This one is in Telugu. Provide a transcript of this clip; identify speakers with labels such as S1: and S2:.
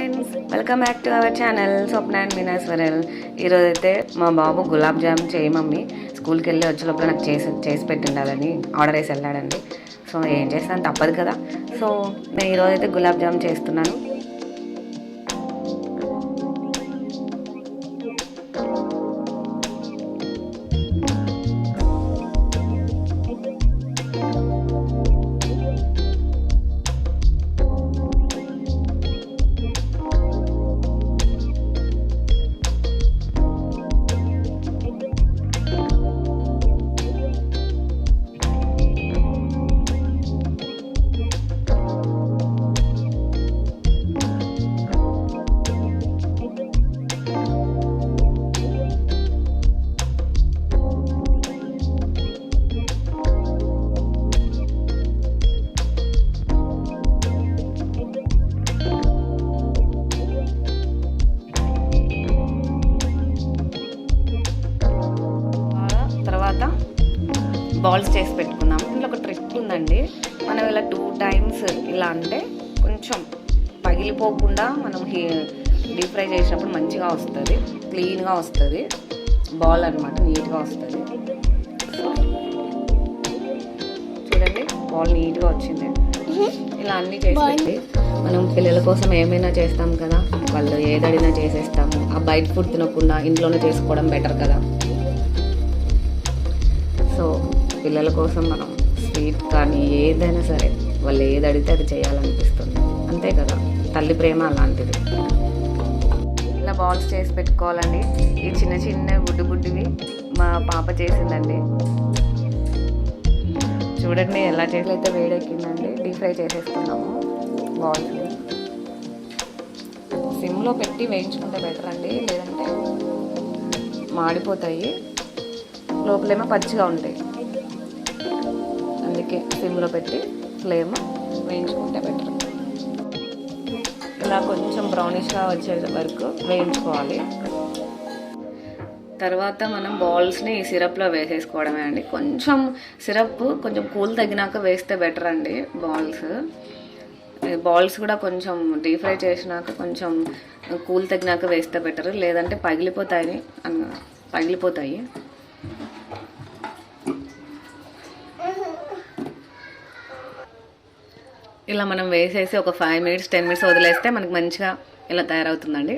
S1: Friends, welcome back to our channel Swapna and మీనాస్వరల్. ఈరోజైతే మా బాబు గులాబ్ జామ్ చేయి మమ్మీ, స్కూల్కి వెళ్ళి వచ్చే లోపల నాకు చేసి పెట్టిండాలని ఆర్డర్ వేసి వెళ్ళాడండి. సో ఏం చేస్తాను, తప్పదు కదా. సో నేను ఈరోజైతే గులాబ్ జామ్ చేస్తున్నాను. బాల్స్ చేసి పెట్టుకున్నాము. ఇందులో ఒక ట్రిక్ ఉందండి. మనం ఇలా 2 times ఇలా అంటే కొంచెం పగిలిపోకుండా మనం డీప్ ఫ్రై చేసినప్పుడు మంచిగా వస్తుంది, క్లీన్గా వస్తుంది బాల్ అనమాట, నీట్గా వస్తుంది. చూడండి, బాల్ నీట్గా వచ్చింది. ఇలా అన్నీ చేసి పెట్టి మనం పిల్లల కోసం ఏమైనా చేస్తాం కదా, వాళ్ళు ఏదడినా చేసేస్తాము. ఆ బయట ఫుడ్ తినకుండా ఇంట్లోనే చేసుకోవడం బెటర్ కదా. సో పిల్లల కోసం మనం స్వీట్ కానీ ఏదైనా సరే వాళ్ళు ఏది అడిగితే అది చేయాలనిపిస్తుంది, అంతే కదా. తల్లి ప్రేమ అలాంటిది. ఇలా బాల్స్ చేసి పెట్టుకోవాలండి. ఈ చిన్న చిన్న గుడ్డివి మా పాప చేసిందండి. చూడండి ఎలా చేసినైతే వేడెక్కిందండి. డీప్ ఫ్రై చేసేసుకున్నాము బాల్స్. సిమ్లో పెట్టి వేయించుకుంటే బెటర్ అండి, లేదంటే మాడిపోతాయి, లోపలేమో పచ్చిగా ఉంటాయి. అందుకే సిమ్లో పెట్టి ఫ్లేమ్ వేయించుకుంటే బెటర్. ఇలా కొంచెం బ్రౌనిష్గా వచ్చే వరకు వేయించుకోవాలి. తర్వాత మనం బాల్స్ని ఈ సిరప్లో వేసేసుకోవడమే అండి. కొంచెం సిరప్ కొంచెం కూల్ తగ్గినాక వేస్తే బెటర్ అండి. బాల్స్ కూడా కొంచెం డీప్ ఫ్రై చేసినాక కొంచెం కూల్ తగ్గినాక వేస్తే బెటర్, లేదంటే పగిలిపోతాయి. ఇలా మనం వేసేసి ఒక 5 minutes 10 minutes వదిలేస్తే మనకు మంచిగా ఇలా తయారవుతుందండి.